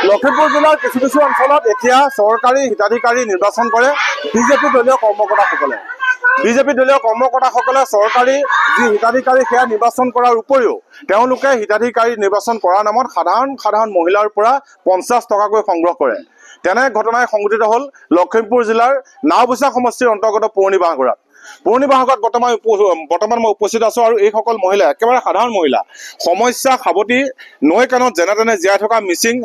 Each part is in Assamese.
লখিমপুৰ জিলাৰ কিছু কিছু অঞ্চলত এতিয়া চৰকাৰী হিতাধিকাৰী নিৰ্বাচন কৰে বিজেপি দলীয় কৰ্মকৰ্তাসকলে। বিজেপি দলীয় কৰ্মকৰ্তাসকলে চৰকাৰী যি হিতাধিকাৰী সেয়া নিৰ্বাচন কৰাৰ উপৰিও তেওঁলোকে হিতাধিকাৰী নিৰ্বাচন কৰাৰ নামত সাধাৰণ মহিলাৰ পৰা 50 টকাকৈ সংগ্ৰহ কৰে। তেনে ঘটনাই সংঘটিত হ'ল লখিমপুৰ জিলাৰ নাওবৈচা সমষ্টিৰ অন্তৰ্গত পুৰণি বাঁহগড়াত। পুৰণি বাঁহগড়াত বৰ্তমান মই উপস্থিত আছো আৰু এইসকল মহিলা একেবাৰে সাধাৰণ মহিলা সমস্যা সাৱটি নৈ কাণত যেনে তেনে জীয়াই থকা মিচিং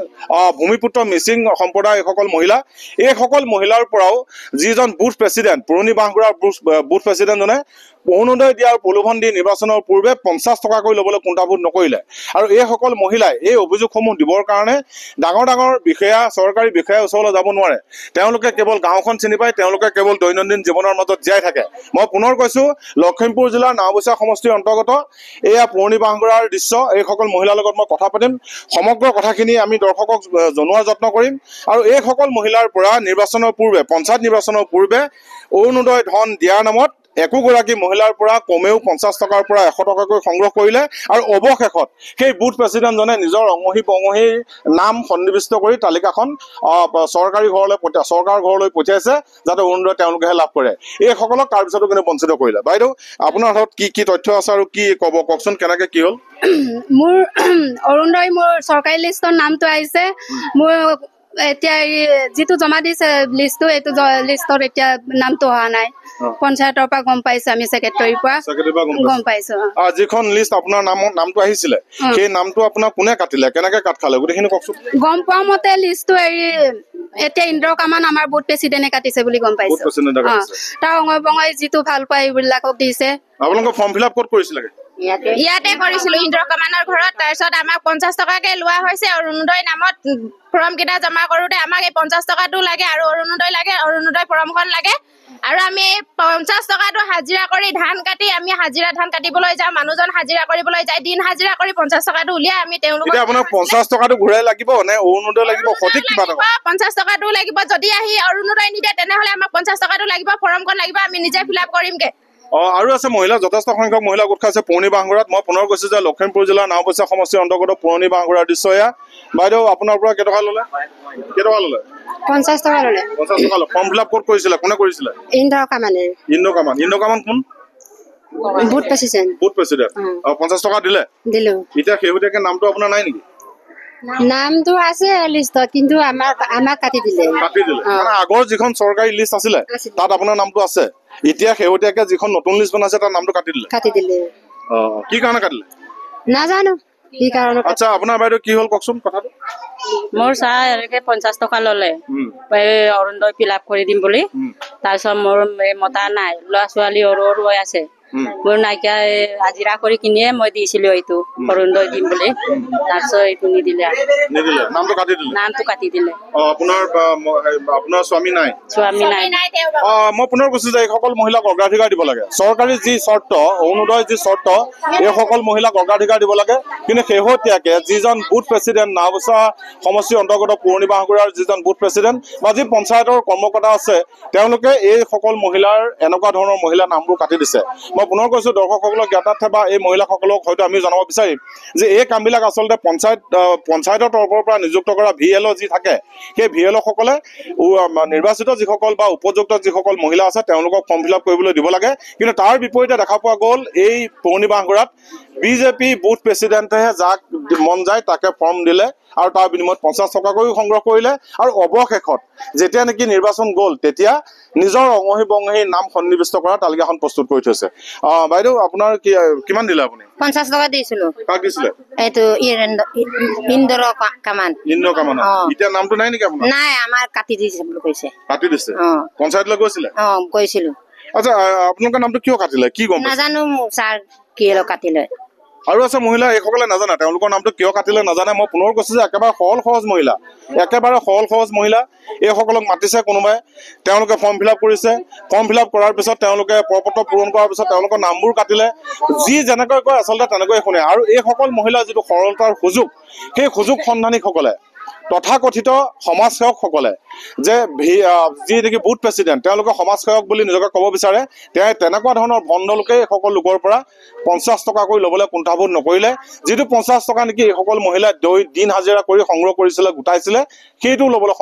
ভূমিপুত্ৰ মিচিং সম্প্ৰদায়ৰ এইসকল মহিলা। এইসকল মহিলাৰ পৰাও যিজন বুথ প্ৰেচিডেণ্ট পুৰণি বাঁহগড়াৰ বুথ প্ৰেচিডেণ্টজনে অৰুণোদয় দিয়াৰ প্ৰলোভন দি নিৰ্বাচনৰ পূৰ্বে 50 টকাকৈ ল'বলৈ কুণ্ঠাবোধ নকৰিলে আৰু এইসকল মহিলাই এই অভিযোগসমূহ দিবৰ কাৰণে ডাঙৰ বিষয়া চৰকাৰী বিষয়াৰ ওচৰলৈ যাব নোৱাৰে। তেওঁলোকে কেৱল গাঁওখন চিনি পায়, তেওঁলোকে কেৱল দৈনন্দিন জীৱনৰ মাজত জীয়াই থাকে। মই পুনৰ কৈছোঁ, লখিমপুৰ জিলাৰ নাওবৈচা সমষ্টিৰ অন্তৰ্গত এয়া পুৰণি বাঁহগড়াৰ দৃশ্য। এইসকল মহিলাৰ লগত মই কথা পাতিম, সমগ্ৰ কথাখিনি আমি দৰ্শকক জনোৱাৰ যত্ন কৰিম আৰু এইসকল মহিলাৰ পৰা নিৰ্বাচনৰ পূৰ্বে পঞ্চায়ত নিৰ্বাচনৰ পূৰ্বে অৰুণোদয় ধন দিয়াৰ নামত একোগৰাকী মহিলাৰ পৰা কমেও 50 টকাৰ পৰা 100 টকাকৈ সংগ্ৰহ কৰিলে আৰু অৱশেষত সেই বুথ প্ৰেচিডেণ্টজনে নিজৰ অঙহীৰ নাম সন্নিৱিষ্ট কৰি তালিকাখন চৰকাৰৰ ঘৰলৈ পঠিয়াইছে যাতে অৰুণোদয় তেওঁলোকেহে লাভ কৰে। এইসকলক তাৰপিছতো কিন্তু বঞ্চিত কৰিলে। বাইদেউ, আপোনাৰ হাতত কি তথ্য আছে আৰু কি ক'ব কওকচোন, কেনেকৈ কি হ'ল? মোৰ অৰুণোদয় মোৰ চৰকাৰী লিষ্টৰ নামটো আহিছে। মোৰ এতিয়া যিটো জমা দিছে লিষ্টটো, এইটো লিষ্টত এতিয়া নামটো অহা নাই। পঞ্চায়তৰ পৰা গম পাইছো, আমি ছেক্ৰেটাৰীৰ পৰা গম পাইছো। যিখন লিষ্ট আপোনাৰ নামটো আহিছিলে সেই নামটো আপোনাৰ কোনে কাটিলে, কেনেকে কাট খালে, গোটেইখিনি কওকচোন। গম পোৱা মতে লিষ্টটো এতিয়া ইন্দ্ৰ কামান আমাৰ বুথ প্ৰেচিডেণ্টে কাটিছে বুলি গম পাইছো। তাৰ অঙয় বঙয় যিটো ভাল পায় এইবিলাকক দিছে। আপোনালোকে ফৰ্ম ফিল আপ ক'ত কৰিছিলে? ইয়াতে কৰিছিলো ইন্দ্ৰ কামানৰ ঘৰত। তাৰপিছত আমাক 50 টকাকে লোৱা হৈছে অৰুণোদয় নামত। ফৰ্ম কেইটা জমা কৰোতে আমাক এই 50 টকাটো লাগে আৰু অৰুণোদয় লাগে, অৰুণোদয় ফৰ্মখন লাগে। আৰু আমি 50 টকাটো হাজিৰা কৰি ধান কাটি আমি হাজিৰা ধান কাটিবলৈ যাওঁ, মানুহজন হাজিৰা কৰিবলৈ যায়, দিন হাজিৰা কৰি 50 টকাটো উলিয়াই আমি তেওঁলোকক। এতিয়া আপোনাক 50 টকাটো ঘূৰাই লাগিব নে অৰুণোদয় লাগিব? সঠিক কিবা এটা 50 টকাটো লাগিব। যদি আহি অৰুণোদয় নিদিয়ে তেনেহলে আমাক 50 টকাটো লাগিব, ফৰ্মখন লাগিব, আমি নিজে ফিল আপ কৰিমগে। আৰু আছে মহিলা, যথেষ্ট সংখ্যক মহিলা গোট খাইছে পুৰণি বাঁহগড়াত। মই পুনৰ কৈছো যে লখিমপুৰ জিলাৰ নাওবৈচা সমষ্টিৰ অন্তৰ্গত পুৰণি বাঁহগড়াৰ দৃশ্য এয়া। বাইদেউ, আপোনাৰ পৰা কেইটকা ল'লে? 50 টকা ল'লে। 50 টকা ল'লে। ফৰ্ম ফিল আপ ক'ত কৰিছিলে, কোনে কৰিছিলে? ইন্দ্ৰ কামানে। ইন্দ্ৰ কামান কোন? Booth president. 50 টকা দিলে? দিলো। এতিয়া শেহতীয়াকে নামটো আপোনাৰ নাই নেকি? নামটো আছে লিষ্টত, কিন্তু আমাক কাটি দিলে। মানে আগৰ যিখন চৰকাৰী লিষ্ট আছিলে তাত আপোনাৰ নামটো আছে, এতিয়া শেহতীয়াকে যিখন নতুন লিষ্ট বনাইছে তাৰ নামটো কাটি দিলে। কি কাৰণে কাটিলে নাজানো কি কাৰণে। আচ্ছা, আপোনাৰ বাইদেউ কি হ'ল কওকচোন কথাটো? মোৰ চাহ এনেকে 50 টকা ল'লে অৰুণোদয় ফিল আপ কৰি দিম বুলি। তাৰপিছত মোৰ মতা নাই, ল'ৰা ছোৱালী সৰু হৈ আছে। মোৰ নাইকিয়া হাজিৰা কৰি কিনিয়ে মই দিছিলো এইটো অৰুণোদয় দিম বুলি। তাৰপিছত এইটো নিদিলে, নামটো কাটি দিলে। আপোনাৰ স্বামী নাই? স্বামী নাই। মই পুনৰ কৈছো যে এইসকল মহিলাক অগ্ৰাধিকাৰ দিব লাগে। চৰকাৰী যি চৰ্ত, অৰুণোদয় যি চৰ্ত, এইসকল মহিলাক অগ্ৰাধিকাৰ দিব লাগে। কিন্তু শেহতীয়াকে যিজন বুথ প্ৰেচিডেণ্ট নাওবৈচা সমষ্টিৰ অন্তৰ্গত পুৰণি বাঁহগড়াৰ যিজন বুথ প্ৰেচিডেণ্ট বা যি পঞ্চায়তৰ কৰ্মকৰ্তা আছে, তেওঁলোকে এইসকল মহিলাৰ এনেকুৱা ধৰণৰ মহিলাৰ নামবোৰ কাটি দিছে। মই পুনৰ কৈছো দৰ্শকসকলক জ্ঞাতাৰ্থে বা এই মহিলাসকলক হয়তো আমি জনাব বিচাৰিম যে এই কামবিলাক আচলতে পঞ্চায়তৰ তৰফৰ পৰা নিযুক্ত কৰা VLO যি থাকে, সেই VLO সকলে নিৰ্বাচিত যিসকল বা উপযুক্ত যিসকল মহিলা আছে তেওঁলোকক ফৰ্ম ফিল আপ কৰিবলৈ দিব লাগে। কিন্তু তাৰ বিপৰীতে দেখা পোৱা গ'ল এই পুৰণি বাঁহগড়াত বিজেপি বুথ প্ৰেচিডেণ্টেহে যাক মন যায় তাকে ফৰ্ম দিলে আৰু তাৰ বিনিময়ত 50 টকাকৈও সংগ্ৰহ কৰিলে। আৰু অৱশেষত যেতিয়া নেকি নিৰ্বাচন গ'ল তেতিয়া নিজৰ অঙহী নাম সন্নিৱিষ্ট কৰা তালিকাখন প্ৰস্তুত কৰি থৈছে। বাইদেউ, আপোনাৰ কিমান দিলে আপুনি? 50 টকা দিছিলো। কাক দিছিলে? এইটো ইন্দ্ৰ কামান। এতিয়া নামটো নাই নেকি আপোনাৰ? নাই, আমাৰ কাটি দিছে বুলি কৈছে। কাটি দিছে? পঞ্চায়তলৈ গৈছিলে? গৈছিলো। আচ্ছা, আপোনালোকৰ নামটো কিয় কাটিলে, কি গম? নাজানো ছাৰ কি কাটিলে। আৰু আছে মহিলা এইসকলে নাজানে তেওঁলোকৰ নামটো কিয় কাটিলে নাজানে। মই পুনৰ কৈছো যে একেবাৰে সহজ মহিলা, এইসকলক মাতিছে কোনোবাই, তেওঁলোকে ফৰ্ম ফিল আপ কৰিছে। ফৰ্ম ফিল আপ কৰাৰ পিছত তেওঁলোকে প্ৰপত্ৰ পূৰণ কৰাৰ পিছত তেওঁলোকৰ নামবোৰ কাটিলে। যি যেনেকৈ কয় আচলতে তেনেকৈ শুনে। আৰু এইসকল মহিলাৰ যিটো সৰলতাৰ সুযোগ, সেই সুযোগ সন্ধানীসকলে তথাকথিত সমাজসেৱকসকলে যে যি নেকি বুথ প্ৰেচিডেণ্ট তেওঁলোকে সমাজসেৱক বুলি নিজকে ক'ব বিচাৰে তেনেকুৱা ধৰণৰ ভণ্ড লোকে এইসকল লোকৰ পৰা 50 টকাকৈ ল'বলৈ কুণ্ঠাবোধ নকৰিলে যিটো 50 টকা নেকি এইসকল মহিলাই দিন হাজিৰা কৰি সংগ্ৰহ কৰিছিলে গোটাইছিলে সেইটো ল'বলৈ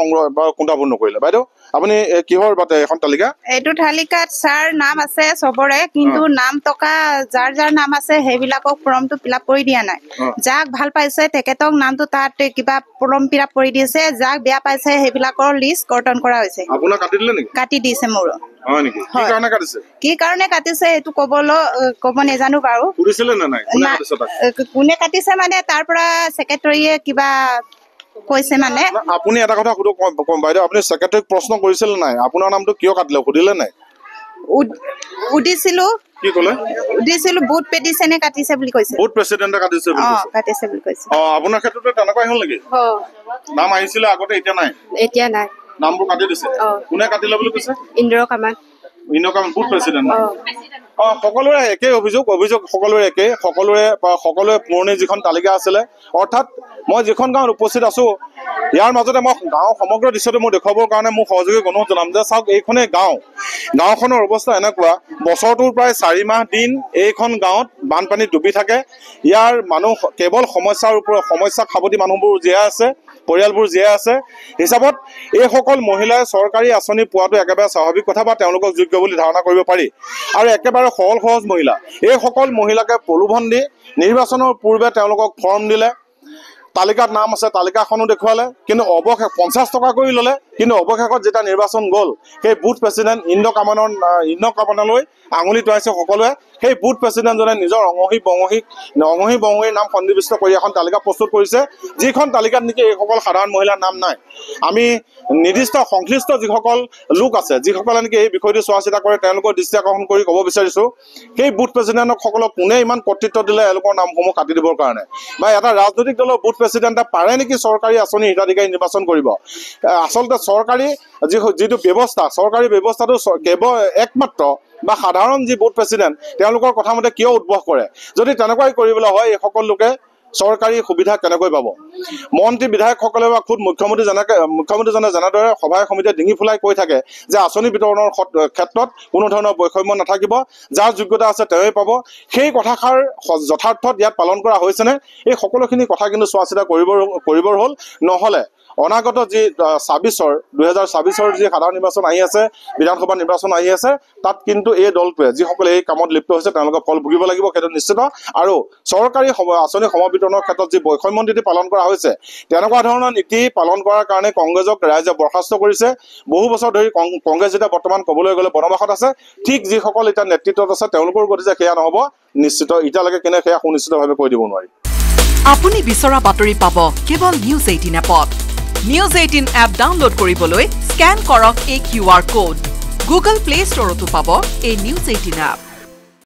কুণ্ঠাবোধ নকৰিলে বাইদেউ আপুনি কিহৰ বাতে এখন তালিকা এইটো তালিকাত ছাৰ নাম আছে চবৰে কিন্তু নাম টকা যাৰ যাৰ নাম আছে সেইবিলাকক ফৰ্মটো ফিলআপ কৰি দিয়া নাই যাক ভাল পাইছে তেখেতক নামটো তাত কিবা ফৰ্ম ফিলআপ কৰি দিছে যাক বেয়া পাইছে সেইবিলাকৰ লিষ্ট গঠন কৰা হৈছে আপোনাক কাটি দিলে নেকি কাটি দিছে মোৰ হয় নেকি কি কাৰণে কাটিছে কি কাৰণে কাটিছে এইটো ক'ব নেজানো বাৰু পুলিচলে না নাই কোনে কাটিছে তাক কোনে কাটিছে মানে তাৰ পৰা সেক্ৰেটাৰীয়ে কিবা কৈছে মানে আপুনি এটা কথা সুধো কম বাইদেউ আপুনি সেক্ৰেটাৰীক প্ৰশ্ন কৰিছিল নাই আপোনাৰ নামটো কিয় কাটিলে সুধিলে নাই উদিছিলো কি ক'লে উদিছিলো বুথ পেটিশনে কাটিছে বুলি কৈছে বুথ প্ৰেচিডেণ্টে কাটিছে বুলি কৈছে আপোনাৰ ক্ষেত্ৰতে তেনেকুৱা হ'ল নেকি নাম আহিছিলে আগতে এতিয়া নাই নামবোৰ কাটি দিছে কোনে কাটিলে বুলি কৈছে ইন্দ্ৰ কামান বুথ প্ৰেচিডেণ্ট সকলোৰে একে অভিযোগ সকলোৰে একে সকলোৰে পুৰণি যিখন তালিকা আছিলে অৰ্থাৎ মই যিখন গাঁৱত উপস্থিত আছো ইয়াৰ মাজতে মই গাঁৱৰ সমগ্ৰ দৃশ্যটো মই দেখুৱাবৰ কাৰণে মোক সহযোগী অনুৰোধ জনাম যে চাওক এইখনেই গাঁওখনৰ অৱস্থা এনেকুৱা বছৰটোৰ প্ৰায় 4 মাহ দিন এইখন গাঁৱত বানপানীত ডুবি থাকে ইয়াৰ মানুহ কেৱল সমস্যাক সাৱটি মানুহবোৰ জীয়াই আছে পৰিয়ালবোৰ জীয়াই আছে হিচাপত এইসকল মহিলাই চৰকাৰী আঁচনি পোৱাটো একেবাৰে স্বাভাৱিক কথা বা তেওঁলোকক যোগ্য বুলি ধাৰণা কৰিব পাৰি আৰু একেবাৰে সহজ মহিলা এইসকল মহিলাকে প্ৰলোভন দি নিৰ্বাচনৰ পূৰ্বে তেওঁলোকক ফৰ্ম দিলে তালিকাত নাম আছে তালিকাখনো দেখুৱালে কিন্তু অৱশেষ 50 টকা কৰি ল'লে কিন্তু অৱশেষত যেতিয়া নিৰ্বাচন গ'ল সেই বুথ প্ৰেচিডেণ্ট ইন্দ্ৰ কামানলৈ আঙুলি টুৱাইছে সকলোৱে সেই বুথ প্ৰেচিডেণ্টজনে নিজৰ অঙহী বঙহীৰ নাম সন্নিৱিষ্ট কৰি এখন তালিকা প্ৰস্তুত কৰিছে যিখন তালিকাত নেকি এইসকল সাধাৰণ মহিলাৰ নাম নাই আমি নিৰ্দিষ্ট সংশ্লিষ্ট যিসকল লোক আছে যিসকলে নেকি এই বিষয়টো চোৱা চিতা কৰে তেওঁলোকৰ দৃষ্টি আকৰ্ষণ কৰি ক'ব বিচাৰিছোঁ সেই বুথ প্ৰেচিডেণ্টসকলক কোনে ইমান কৰ্তৃত্ব দিলে এওঁলোকৰ নামসমূহ কাটি দিবৰ কাৰণে বা এটা ৰাজনৈতিক দলৰ বুথ প্ৰেচিডেণ্টে পাৰে নেকি চৰকাৰী আঁচনি হিতাধিকাৰী নিৰ্বাচন কৰিব আচলতে চৰকাৰী যিটো ব্যৱস্থা চৰকাৰী ব্যৱস্থাটো কেৱল একমাত্ৰ বা সাধাৰণ যি বুথ প্ৰেচিডেণ্ট তেওঁলোকৰ কথা মতে কিয় উদ্ভৱ কৰে যদি তেনেকুৱাই কৰিবলৈ হয় এইসকল লোকে চৰকাৰী সুবিধা কেনেকৈ পাব মন্ত্ৰী বিধায়কসকলে বা খুদ মুখ্যমন্ত্ৰীজনে যেনেদৰে সভাই সমিতিয়ে ডিঙি ফুলাই কৈ থাকে যে আঁচনি বিতৰণৰ ক্ষেত্ৰত কোনো ধৰণৰ বৈষম্য নাথাকিব যাৰ যোগ্যতা আছে তেওঁই পাব সেই কথাষাৰ যথাৰ্থত ইয়াত পালন কৰা হৈছেনে এই সকলোখিনি কথা কিন্তু চোৱা চিতা কৰিবৰ হ'ল নহ'লে অনাগত যি 2026 যি সাধাৰণ নিৰ্বাচন আহি আছে বিধানসভা নিৰ্বাচন আহি আছে তাত কিন্তু এই দলটোৱে যিসকলে এই কামত লিপ্ত হৈছে তেওঁলোকে ফল ভুগিব লাগিব সেইটো নিশ্চিত আৰু চৰকাৰী আঁচনি সমবিতৰণৰ ক্ষেত্ৰত যি বৈষম্য নীতি পালন কৰা হৈছে তেনেকুৱা ধৰণৰ নীতি পালন কৰাৰ কাৰণে কংগ্ৰেছক ৰাইজে বৰ্খাস্ত কৰিছে বহু বছৰ ধৰি কংগ্ৰেছ যেতিয়া বৰ্তমান ক'বলৈ গ'লে বনবাসত আছে ঠিক যিসকল এতিয়া নেতৃত্বত আছে তেওঁলোকৰ গতি যে সেয়া নহ'ব নিশ্চিত এতিয়ালৈকে কেনে সেয়া সুনিশ্চিতভাৱে কৈ দিব নোৱাৰি আপুনি বিচৰা বাতৰি পাব কেৱল নিউজ 18 এপত নিউজ 18 এপ ডাউনলোড কৰিবলৈ স্ক্যান কৰক এই QR কোড গুগল প্লে ষ্টৰতো পাব এই নিউজ 18 এপ